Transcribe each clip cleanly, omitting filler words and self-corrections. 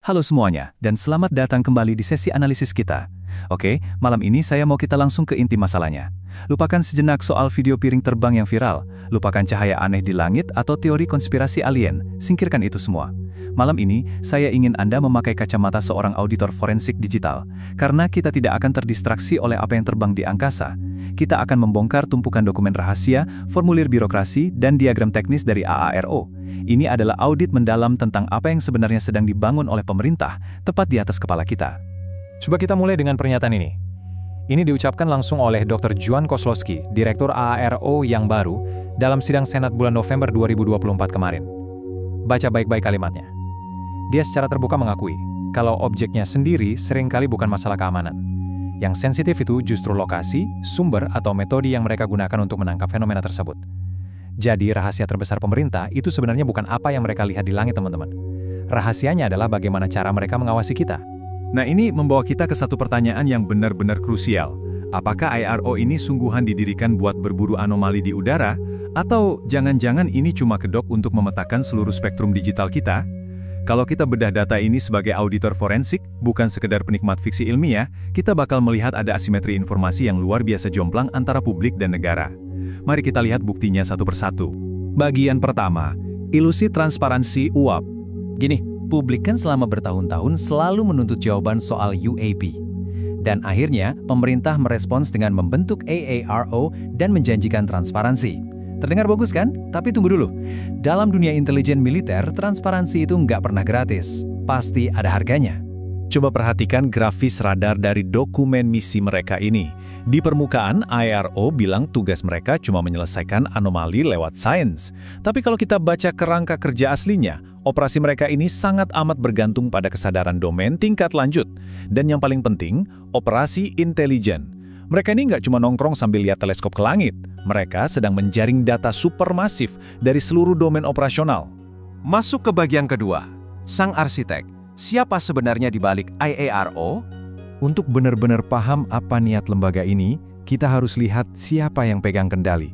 Halo semuanya, dan selamat datang kembali di sesi analisis kita. Oke, malam ini saya mau kita langsung ke inti masalahnya. Lupakan sejenak soal video piring terbang yang viral, lupakan cahaya aneh di langit atau teori konspirasi alien, singkirkan itu semua. Malam ini, saya ingin Anda memakai kacamata seorang auditor forensik digital, karena kita tidak akan terdistraksi oleh apa yang terbang di angkasa. Kita akan membongkar tumpukan dokumen rahasia, formulir birokrasi, dan diagram teknis dari AARO. Ini adalah audit mendalam tentang apa yang sebenarnya sedang dibangun oleh pemerintah, tepat di atas kepala kita. Coba kita mulai dengan pernyataan ini. Ini diucapkan langsung oleh Dr. Joan Kozlowski, Direktur AARO yang baru, dalam sidang Senat bulan November 2024 kemarin. Baca baik-baik kalimatnya. Dia secara terbuka mengakui, kalau objeknya sendiri seringkali bukan masalah keamanan. Yang sensitif itu justru lokasi, sumber, atau metode yang mereka gunakan untuk menangkap fenomena tersebut. Jadi, rahasia terbesar pemerintah itu sebenarnya bukan apa yang mereka lihat di langit, teman-teman. Rahasianya adalah bagaimana cara mereka mengawasi kita. Nah, ini membawa kita ke satu pertanyaan yang benar-benar krusial. Apakah AARO ini sungguhan didirikan buat berburu anomali di udara? Atau jangan-jangan ini cuma kedok untuk memetakan seluruh spektrum digital kita? Kalau kita bedah data ini sebagai auditor forensik, bukan sekedar penikmat fiksi ilmiah, kita bakal melihat ada asimetri informasi yang luar biasa jomplang antara publik dan negara. Mari kita lihat buktinya satu persatu. Bagian pertama, ilusi transparansi UAP. Gini, publik kan selama bertahun-tahun selalu menuntut jawaban soal UAP. Dan akhirnya, pemerintah merespons dengan membentuk AARO dan menjanjikan transparansi. Terdengar bagus kan? Tapi tunggu dulu. Dalam dunia intelijen militer, transparansi itu nggak pernah gratis. Pasti ada harganya. Coba perhatikan grafis radar dari dokumen misi mereka ini. Di permukaan, AARO bilang tugas mereka cuma menyelesaikan anomali lewat sains. Tapi kalau kita baca kerangka kerja aslinya, operasi mereka ini sangat amat bergantung pada kesadaran domain tingkat lanjut. Dan yang paling penting, operasi intelijen. Mereka ini nggak cuma nongkrong sambil lihat teleskop ke langit. Mereka sedang menjaring data supermasif dari seluruh domain operasional. Masuk ke bagian kedua, sang arsitek. Siapa sebenarnya di balik AARO? Untuk benar-benar paham apa niat lembaga ini, kita harus lihat siapa yang pegang kendali.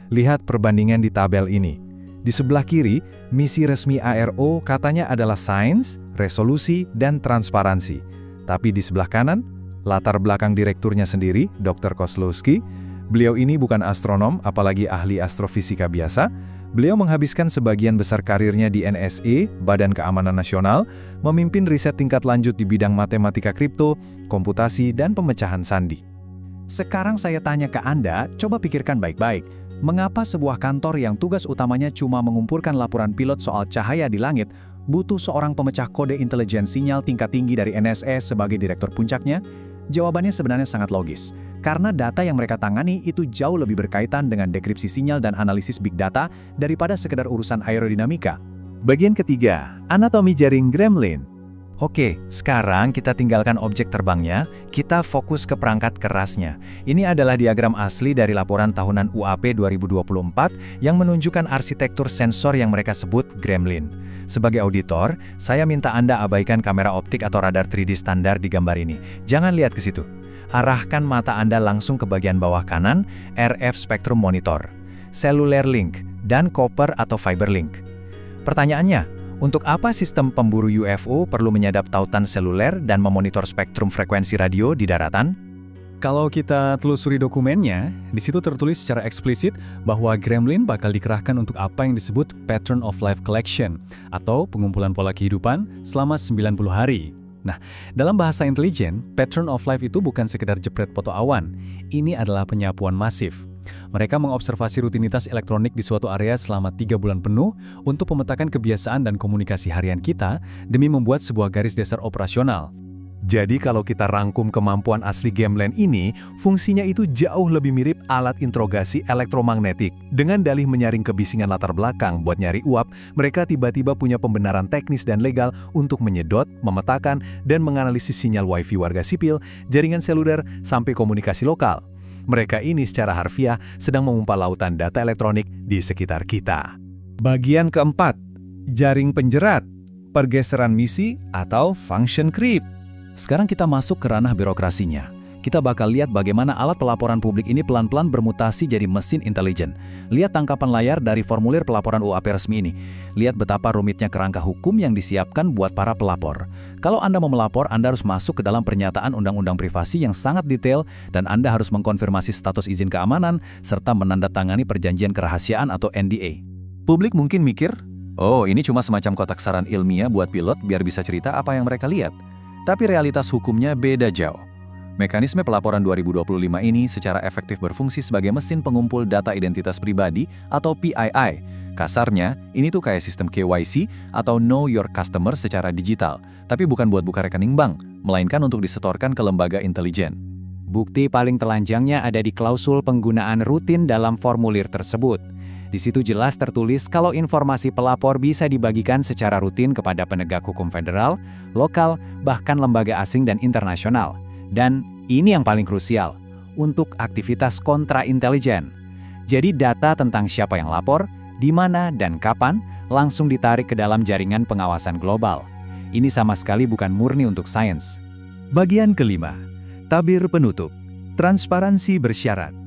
Lihat perbandingan di tabel ini. Di sebelah kiri, misi resmi AARO katanya adalah sains, resolusi, dan transparansi. Tapi di sebelah kanan, latar belakang direkturnya sendiri, Dr. Kozlowski. Beliau ini bukan astronom, apalagi ahli astrofisika biasa. Beliau menghabiskan sebagian besar karirnya di NSA, Badan Keamanan Nasional, memimpin riset tingkat lanjut di bidang matematika kripto, komputasi, dan pemecahan sandi. Sekarang saya tanya ke Anda, coba pikirkan baik-baik. Mengapa sebuah kantor yang tugas utamanya cuma mengumpulkan laporan pilot soal cahaya di langit, butuh seorang pemecah kode intelijen sinyal tingkat tinggi dari NSA sebagai direktur puncaknya? Jawabannya sebenarnya sangat logis. Karena data yang mereka tangani itu jauh lebih berkaitan dengan dekripsi sinyal dan analisis big data daripada sekedar urusan aerodinamika. Bagian ketiga, anatomi jaring Gremlin. Oke, sekarang kita tinggalkan objek terbangnya, kita fokus ke perangkat kerasnya. Ini adalah diagram asli dari laporan tahunan UAP 2024 yang menunjukkan arsitektur sensor yang mereka sebut Gremlin. Sebagai auditor, saya minta Anda abaikan kamera optik atau radar 3D standar di gambar ini. Jangan lihat ke situ. Arahkan mata Anda langsung ke bagian bawah kanan, RF Spectrum Monitor, Cellular Link, dan Copper atau Fiber Link. Pertanyaannya, untuk apa sistem pemburu UFO perlu menyadap tautan seluler dan memonitor spektrum frekuensi radio di daratan? Kalau kita telusuri dokumennya, di situ tertulis secara eksplisit bahwa Gremlin bakal dikerahkan untuk apa yang disebut Pattern of Life Collection, atau pengumpulan pola kehidupan selama 90 hari. Nah, dalam bahasa intelijen, Pattern of Life itu bukan sekedar jepret foto awan. Ini adalah penyapuan masif. Mereka mengobservasi rutinitas elektronik di suatu area selama 3 bulan penuh untuk memetakan kebiasaan dan komunikasi harian kita demi membuat sebuah garis dasar operasional. Jadi kalau kita rangkum kemampuan asli Gremlin ini, fungsinya itu jauh lebih mirip alat interogasi elektromagnetik. Dengan dalih menyaring kebisingan latar belakang buat nyari uap, mereka tiba-tiba punya pembenaran teknis dan legal untuk menyedot, memetakan, dan menganalisis sinyal Wi-Fi warga sipil, jaringan seluler, sampai komunikasi lokal. Mereka ini secara harfiah sedang memompa lautan data elektronik di sekitar kita. Bagian keempat, jaring penjerat, pergeseran misi atau function creep. Sekarang kita masuk ke ranah birokrasinya. Kita bakal lihat bagaimana alat pelaporan publik ini pelan-pelan bermutasi jadi mesin intelijen. Lihat tangkapan layar dari formulir pelaporan UAP resmi ini. Lihat betapa rumitnya kerangka hukum yang disiapkan buat para pelapor. Kalau Anda mau melapor, Anda harus masuk ke dalam pernyataan undang-undang privasi yang sangat detail dan Anda harus mengkonfirmasi status izin keamanan serta menandatangani perjanjian kerahasiaan atau NDA. Publik mungkin mikir, oh ini cuma semacam kotak saran ilmiah buat pilot biar bisa cerita apa yang mereka lihat. Tapi realitas hukumnya beda jauh. Mekanisme pelaporan 2025 ini secara efektif berfungsi sebagai mesin pengumpul data identitas pribadi atau PII. Kasarnya, ini tuh kayak sistem KYC atau Know Your Customer secara digital, tapi bukan buat buka rekening bank, melainkan untuk disetorkan ke lembaga intelijen. Bukti paling telanjangnya ada di klausul penggunaan rutin dalam formulir tersebut. Di situ jelas tertulis kalau informasi pelapor bisa dibagikan secara rutin kepada penegak hukum federal, lokal, bahkan lembaga asing dan internasional. Dan ini yang paling krusial, untuk aktivitas kontra-intelijen. Jadi data tentang siapa yang lapor, di mana dan kapan, langsung ditarik ke dalam jaringan pengawasan global. Ini sama sekali bukan murni untuk sains. Bagian kelima, tabir penutup, transparansi bersyarat.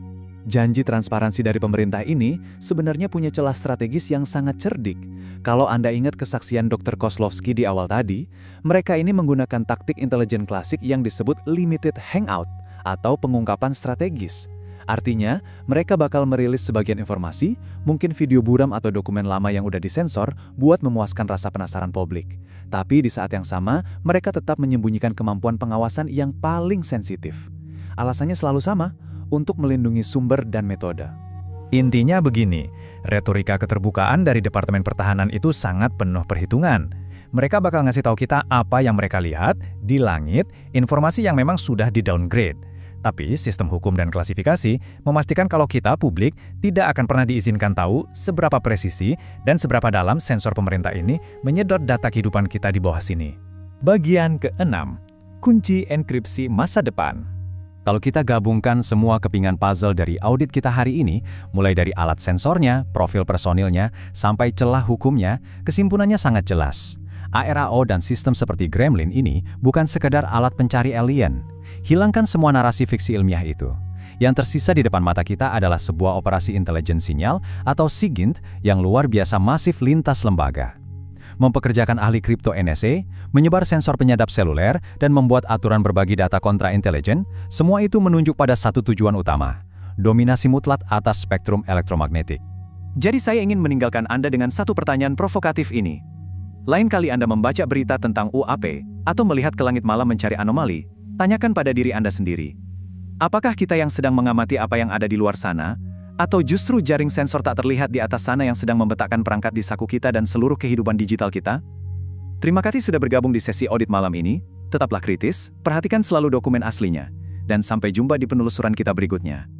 Janji transparansi dari pemerintah ini sebenarnya punya celah strategis yang sangat cerdik. Kalau Anda ingat kesaksian Dr. Kozlowski di awal tadi, mereka ini menggunakan taktik intelijen klasik yang disebut limited hangout atau pengungkapan strategis. Artinya, mereka bakal merilis sebagian informasi, mungkin video buram atau dokumen lama yang udah disensor buat memuaskan rasa penasaran publik. Tapi di saat yang sama, mereka tetap menyembunyikan kemampuan pengawasan yang paling sensitif. Alasannya selalu sama, untuk melindungi sumber dan metode. Intinya begini, retorika keterbukaan dari Departemen Pertahanan itu sangat penuh perhitungan. Mereka bakal ngasih tahu kita apa yang mereka lihat di langit, informasi yang memang sudah di-downgrade. Tapi sistem hukum dan klasifikasi memastikan kalau kita, publik, tidak akan pernah diizinkan tahu seberapa presisi dan seberapa dalam sensor pemerintah ini menyedot data kehidupan kita di bawah sini. Bagian ke-6, kunci enkripsi masa depan. Kalau kita gabungkan semua kepingan puzzle dari audit kita hari ini, mulai dari alat sensornya, profil personilnya, sampai celah hukumnya, kesimpulannya sangat jelas. ARAO dan sistem seperti Gremlin ini bukan sekedar alat pencari alien. Hilangkan semua narasi fiksi ilmiah itu. Yang tersisa di depan mata kita adalah sebuah operasi intelijen sinyal atau SIGINT yang luar biasa masif lintas lembaga. Mempekerjakan ahli kripto NSA, menyebar sensor penyadap seluler, dan membuat aturan berbagi data kontra intelijen, semua itu menunjuk pada satu tujuan utama, dominasi mutlak atas spektrum elektromagnetik. Jadi saya ingin meninggalkan Anda dengan satu pertanyaan provokatif ini. Lain kali Anda membaca berita tentang UAP, atau melihat ke langit malam mencari anomali, tanyakan pada diri Anda sendiri. Apakah kita yang sedang mengamati apa yang ada di luar sana, atau justru jaring sensor tak terlihat di atas sana yang sedang membetakkan perangkat di saku kita dan seluruh kehidupan digital kita? Terima kasih sudah bergabung di sesi audit malam ini. Tetaplah kritis, perhatikan selalu dokumen aslinya. Dan sampai jumpa di penelusuran kita berikutnya.